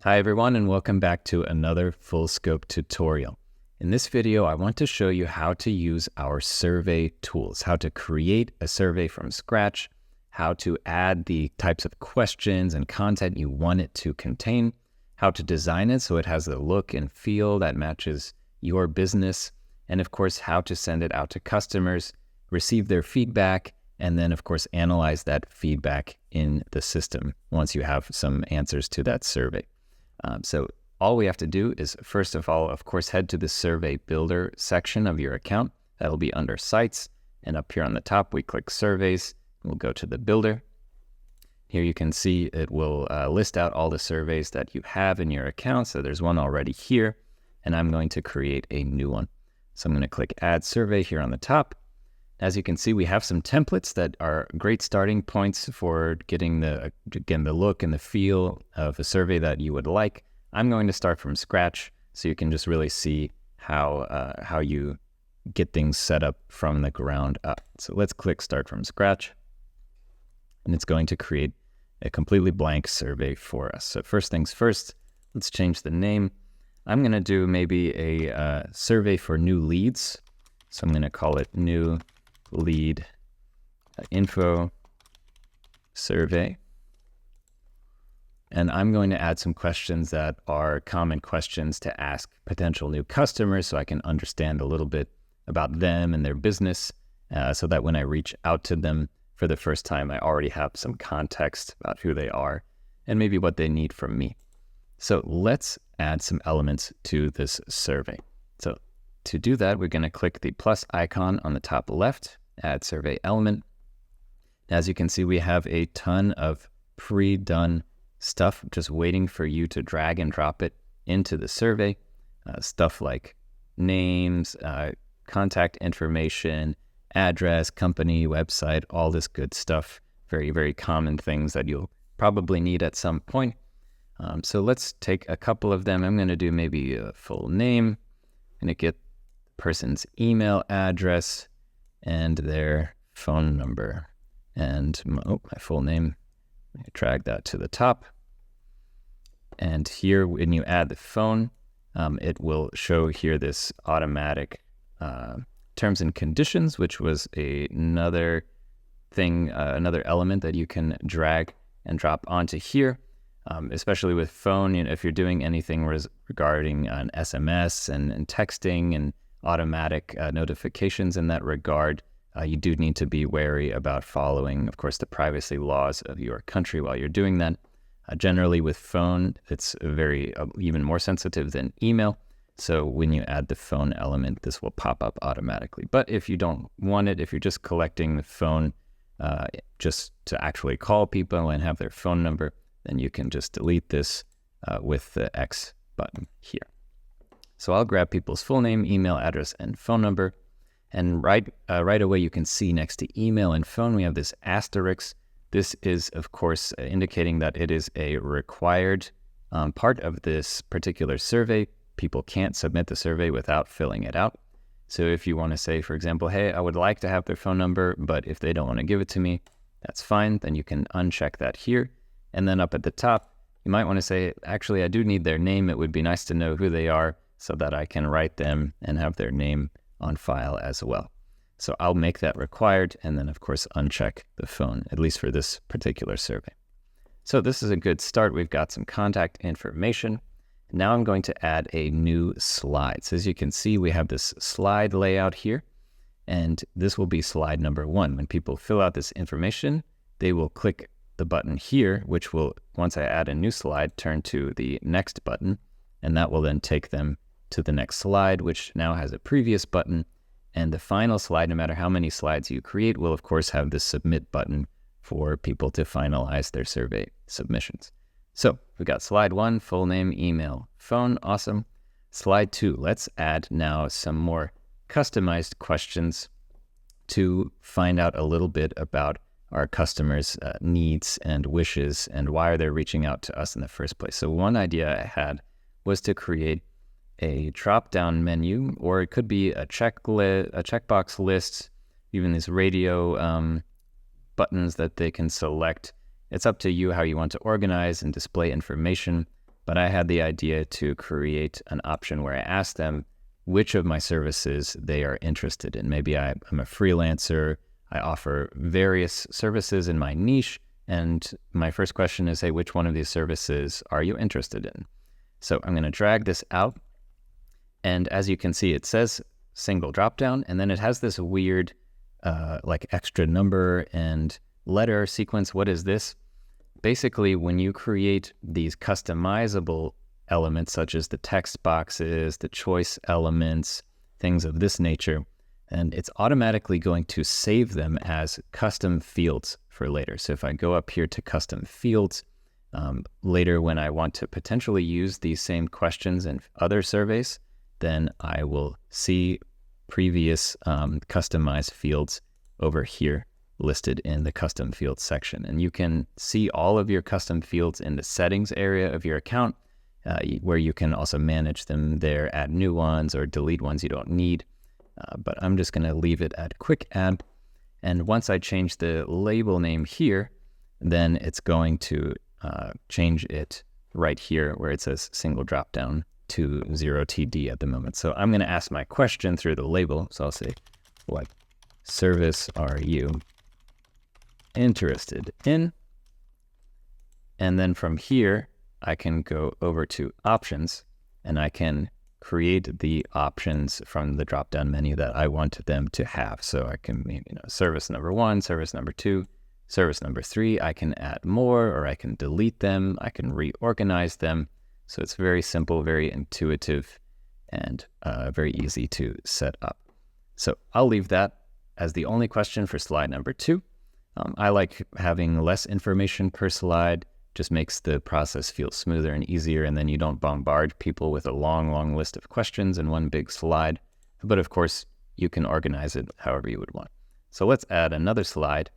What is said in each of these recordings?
Hi everyone, and welcome back to another full scope tutorial. In this video, I want to show you how to use our survey tools, how to create a survey from scratch, how to add the types of questions and content you want it to contain, how to design it so it has the look and feel that matches your business, and of course, how to send it out to customers, receive their feedback, and then of course, analyze that feedback in the system once you have some answers to that survey. So all we have to do is, first of all, of course, head to the Survey Builder section of your account. That'll be under Sites. And up here on the top, we click Surveys. We'll go to the Builder. Here you can see it will list out all the surveys that you have in your account. So there's one already here, and I'm going to create a new one. So I'm going to click Add Survey here on the top. As you can see, we have some templates that are great starting points for getting the look and the feel of a survey that you would like. I'm going to start from scratch so you can just really see how you get things set up from the ground up. So let's click Start from Scratch, and it's going to create a completely blank survey for us. So first things first, let's change the name. I'm going to do maybe a survey for new leads. So I'm going to call it New Lead Info Survey. And I'm going to add some questions that are common questions to ask potential new customers so I can understand a little bit about them and their business so that when I reach out to them for the first time, I already have some context about who they are and maybe what they need from me. So let's add some elements to this survey. So to do that, we're going to click the plus icon on the top left, Add Survey Element. As you can see, we have a ton of pre-done stuff just waiting for you to drag and drop it into the survey. Stuff like names, contact information, address, company, website, all this good stuff. Very, very common things that you'll probably need at some point. So let's take a couple of them. I'm going to do maybe a full name. I'm going to get the person's email address and their phone number. And my full name, drag that to the top. And here, when you add the phone, it will show here this automatic terms and conditions, which was another thing, another element that you can drag and drop onto here. Especially with phone, if you're doing anything regarding an SMS and texting and automatic notifications in that regard, you do need to be wary about following, of course, the privacy laws of your country while you're doing that. Generally with phone, it's very even more sensitive than email. So when you add the phone element, this will pop up automatically. But if you don't want it, if you're just collecting the phone just to actually call people and have their phone number, then you can just delete this with the X button here. So I'll grab people's full name, email address, and phone number. And right away, you can see next to email and phone, we have this asterisk. This is, of course, indicating that it is a required part of this particular survey. People can't submit the survey without filling it out. So if you want to say, for example, hey, I would like to have their phone number, but if they don't want to give it to me, that's fine. Then you can uncheck that here. And then up at the top, you might want to say, actually, I do need their name. It would be nice to know who they are so that I can write them and have their name on file as well. So I'll make that required and then, of course, uncheck the phone, at least for this particular survey. So this is a good start. We've got some contact information. Now I'm going to add a new slide. So as you can see, we have this slide layout here, and this will be slide number 1. When people fill out this information, they will click the button here, which will, once I add a new slide, turn to the next button, and that will then take them to the next slide, which now has a previous button. And the final slide, no matter how many slides you create, will of course have the submit button for people to finalize their survey submissions. So we got slide 1, full name, email, phone, awesome. Slide 2, let's add now some more customized questions to find out a little bit about our customers' needs and wishes and why they're reaching out to us in the first place. So one idea I had was to create a drop-down menu, or it could be a checkbox list, even these radio buttons that they can select. It's up to you how you want to organize and display information. but I had the idea to create an option where I ask them which of my services they are interested in. Maybe I'm a freelancer, I offer various services in my niche, and my first question is, hey, which one of these services are you interested in? So I'm going to drag this out, and as you can see, it says single dropdown, and then it has this weird like extra number and letter sequence. What is this? Basically, when you create these customizable elements, such as the text boxes, the choice elements, things of this nature, and it's automatically going to save them as custom fields for later. So if I go up here to custom fields, later when I want to potentially use these same questions in other surveys, then I will see previous customized fields over here listed in the custom fields section. And you can see all of your custom fields in the settings area of your account, where you can also manage them there, add new ones or delete ones you don't need. But I'm just going to leave it at quick add. And once I change the label name here, then it's going to change it right here where it says single dropdown to 0TD at the moment. So I'm going to ask my question through the label. So I'll say, what service are you interested in? And then from here, I can go over to options, and I can create the options from the drop-down menu that I want them to have. So I can, service number 1, service number 2, service number 3. I can add more, or I can delete them. I can reorganize them. So it's very simple, very intuitive, and very easy to set up. So I'll leave that as the only question for slide number 2. I like having less information per slide. Just makes the process feel smoother and easier, and then you don't bombard people with a long list of questions in one big slide. But of course, you can organize it however you would want. So let's add another slide,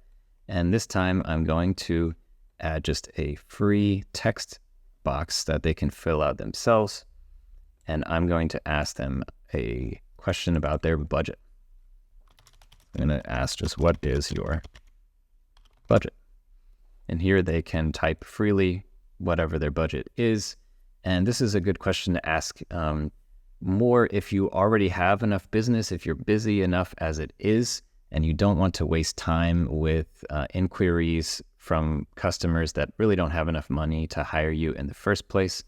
and this time I'm going to add just a free text box that they can fill out themselves, and I'm going to ask them a question about their budget. I'm going to ask just, what is your budget? And here they can type freely whatever their budget is. And this is a good question to ask more if you already have enough business, if you're busy enough as it is, and you don't want to waste time with inquiries from customers that really don't have enough money to hire you in the first place,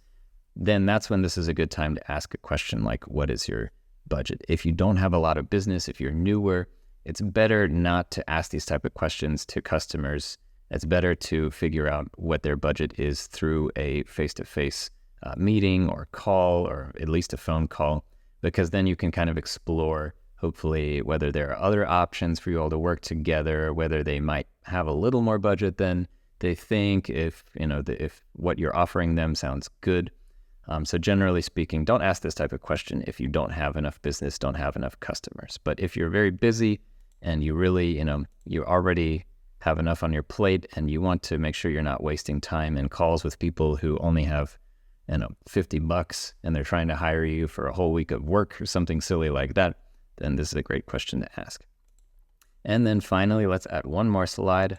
then that's when this is a good time to ask a question like, what is your budget? If you don't have a lot of business, if you're newer, it's better not to ask these type of questions to customers. It's better to figure out what their budget is through a face-to-face meeting or call, or at least a phone call, because then you can kind of explore, hopefully, whether there are other options for you all to work together, whether they might have a little more budget than they think, if what you're offering them sounds good. So generally speaking, don't ask this type of question if you don't have enough business, don't have enough customers. But if you're very busy and you really, you already have enough on your plate and you want to make sure you're not wasting time in calls with people who only have, $50 and they're trying to hire you for a whole week of work or something silly like that, then this is a great question to ask. And then finally, let's add one more slide.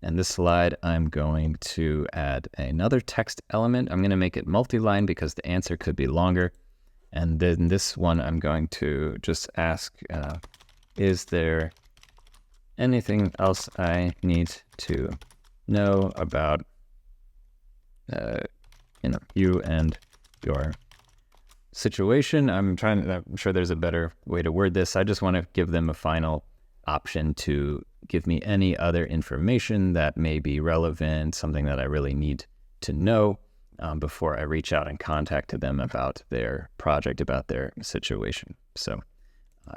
And this slide, I'm going to add another text element. I'm going to make it multi-line because the answer could be longer. And then this one, I'm going to just ask, is there anything else I need to know about, you and your situation? I'm sure there's a better way to word this. I just want to give them a final option to give me any other information that may be relevant, something that I really need to know before I reach out and contact them about their project, about their situation. So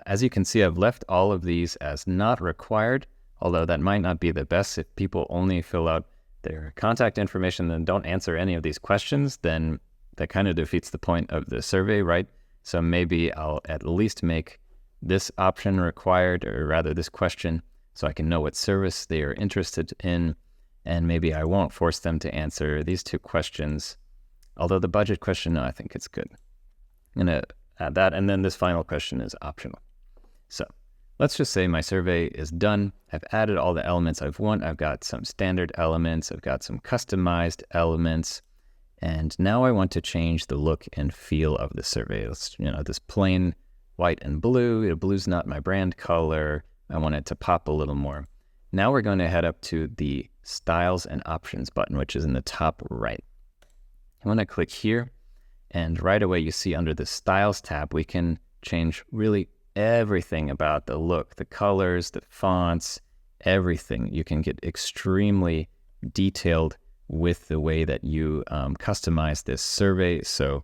as you can see, I've left all of these as not required, although that might not be the best. If people only fill out their contact information and don't answer any of these questions, then that kind of defeats the point of the survey, right? So maybe I'll at least make this option required, or rather this question, so I can know what service they are interested in. And maybe I won't force them to answer these two questions. Although the budget question, no, I think it's good. I'm going to add that. And then this final question is optional. So let's just say my survey is done. I've added all the elements I've got some standard elements. I've got some customized elements. And now I want to change the look and feel of the survey. It's, this plain white and blue. Blue's not my brand color. I want it to pop a little more. Now we're going to head up to the Styles and Options button, which is in the top right. I want to click here, and right away you see under the Styles tab, we can change really everything about the look, the colors, the fonts, everything. You can get extremely detailed with the way that you customize this survey. So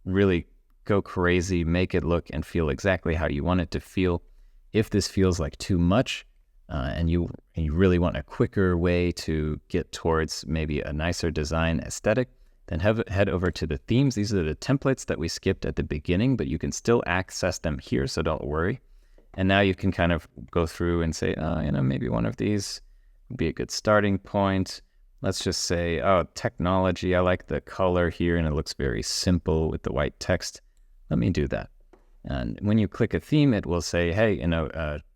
really go crazy, make it look and feel exactly how you want it to feel. If this feels like too much and you really want a quicker way to get towards maybe a nicer design aesthetic, then head over to the themes. These are the templates that we skipped at the beginning, but you can still access them here, so don't worry. And now you can kind of go through and say, maybe one of these would be a good starting point. Let's just say, technology, I like the color here and it looks very simple with the white text. Let me do that. And when you click a theme, it will say, hey,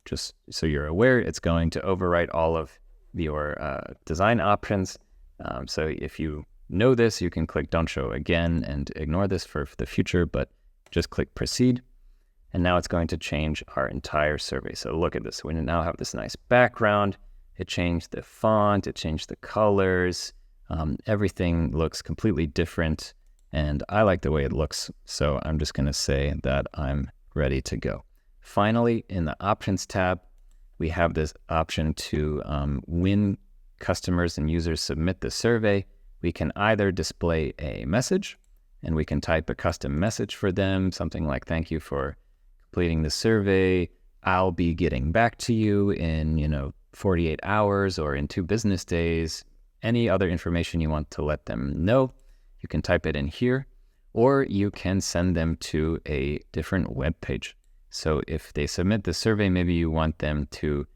just so you're aware, it's going to overwrite all of your design options. So if you know this, you can click Don't Show Again and ignore this for the future, but just click Proceed. And now it's going to change our entire survey. So look at this. We now have this nice background. It changed the font, it changed the colors, everything looks completely different, and I like the way it looks, so I'm just going to say that I'm ready to go. Finally, in the Options tab, we have this option to when customers and users submit the survey, we can either display a message, and we can type a custom message for them, something like, thank you for completing the survey, I'll be getting back to you in, 48 hours or in 2 business days, any other information you want to let them know, you can type it in here, or you can send them to a different web page. So if they submit the survey, maybe you want them to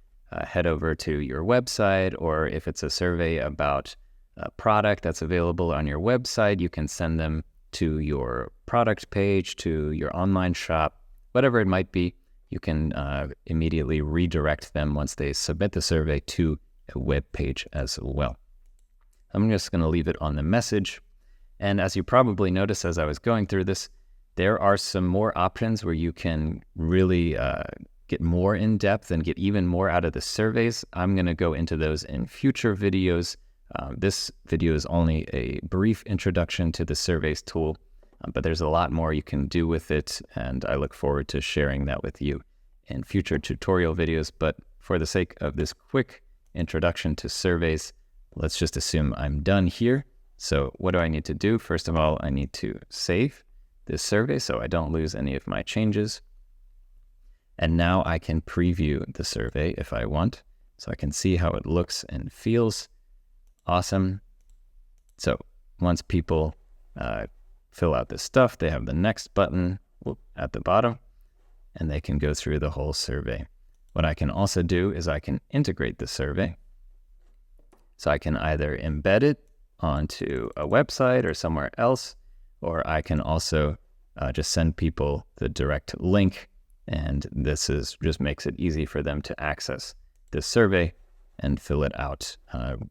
head over to your website, or if it's a survey about a product that's available on your website, you can send them to your product page, to your online shop, whatever it might be. You can immediately redirect them once they submit the survey to a web page as well. I'm just going to leave it on the message. And as you probably noticed as I was going through this, there are some more options where you can really get more in depth and get even more out of the surveys. I'm going to go into those in future videos. This video is only a brief introduction to the surveys tool. But there's a lot more you can do with it, and I look forward to sharing that with you in future tutorial videos. But for the sake of this quick introduction to surveys, let's just assume I'm done here. So what do I need to do? First of all, I need to save this survey so I don't lose any of my changes. And now I can preview the survey if I want, so I can see how it looks and feels. Awesome. So once people fill out this stuff, they have the next button at the bottom, and they can go through the whole survey. What I can also do is I can integrate the survey. So I can either embed it onto a website or somewhere else, or I can also just send people the direct link, and this just makes it easy for them to access this survey and fill it out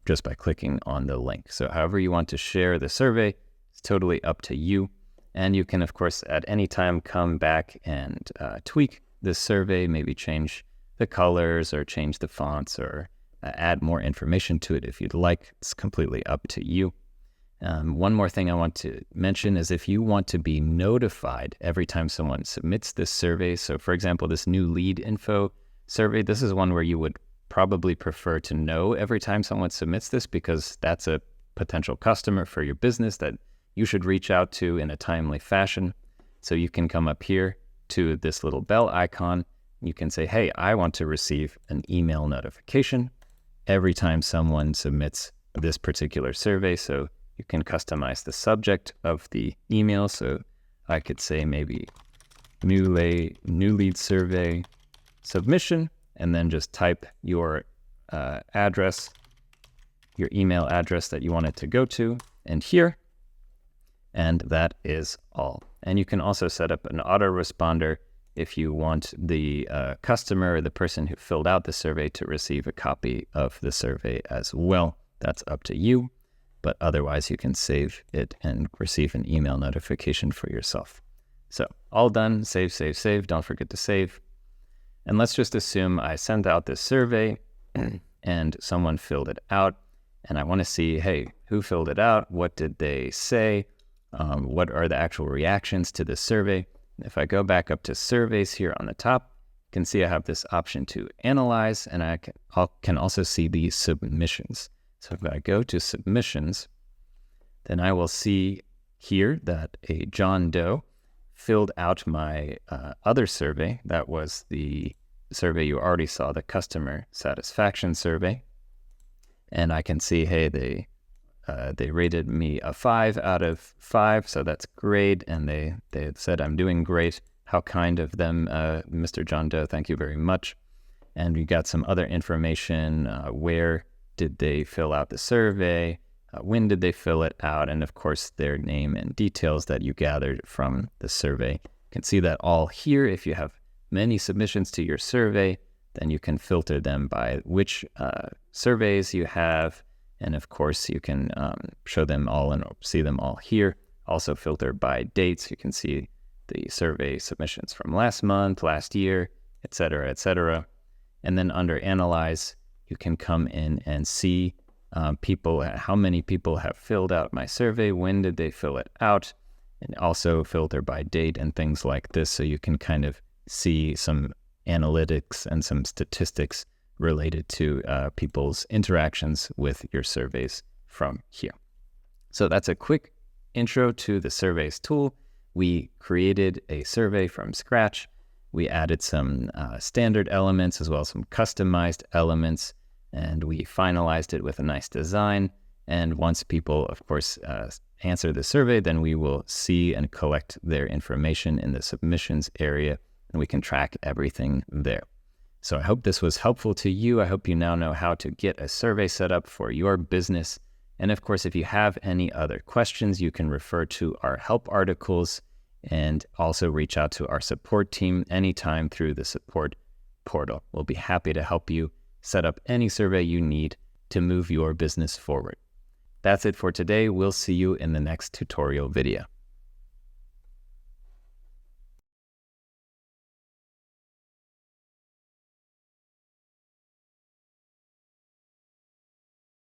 just by clicking on the link. So however you want to share the survey, it's totally up to you. And you can, of course, at any time come back and tweak this survey, maybe change the colors or change the fonts or add more information to it if you'd like. It's completely up to you. One more thing I want to mention is if you want to be notified every time someone submits this survey. So for example, this new lead info survey, this is one where you would probably prefer to know every time someone submits this, because that's a potential customer for your business that you should reach out to in a timely fashion. So you can come up here to this little bell icon. You can say, hey, I want to receive an email notification every time someone submits this particular survey. So you can customize the subject of the email. So I could say maybe new lead survey submission, and then just type your address, your email address that you want it to go to, and here. And that is all. And you can also set up an autoresponder if you want the customer or the person who filled out the survey to receive a copy of the survey as well. That's up to you. but otherwise you can save it and receive an email notification for yourself. So all done, save, save, save. Don't forget to save. And let's just assume I sent out this survey and someone filled it out. And I want to see, hey, who filled it out? What did they say? What are the actual reactions to this survey? If I go back up to surveys here on the top, you can see I have this option to analyze, and I can also see the submissions. So if I go to submissions, then I will see here that a John Doe filled out my other survey. That was the survey you already saw, the customer satisfaction survey. And I can see, hey, they rated me a 5 out of 5, so that's great. And they said I'm doing great. How kind of them, Mr. John Doe. Thank you very much. And we got some other information. Where did they fill out the survey? When did they fill it out? And of course, their name and details that you gathered from the survey. You can see that all here. If you have many submissions to your survey, then you can filter them by which surveys you have. And of course, you can show them all and see them all here. Also filter by dates. You can see the survey submissions from last month, last year, et cetera, et cetera. And then under Analyze, you can come in and see how many people have filled out my survey, when did they fill it out, and also filter by date and things like this, so you can kind of see some analytics and some statistics related to people's interactions with your surveys from here. So that's a quick intro to the surveys tool. We created a survey from scratch. We added some standard elements as well as some customized elements, and we finalized it with a nice design. And once people, of course, answer the survey, then we will see and collect their information in the submissions area, and we can track everything there. So I hope this was helpful to you. I hope you now know how to get a survey set up for your business. And of course, if you have any other questions, you can refer to our help articles and also reach out to our support team anytime through the support portal. We'll be happy to help you set up any survey you need to move your business forward. That's it for today. We'll see you in the next tutorial video.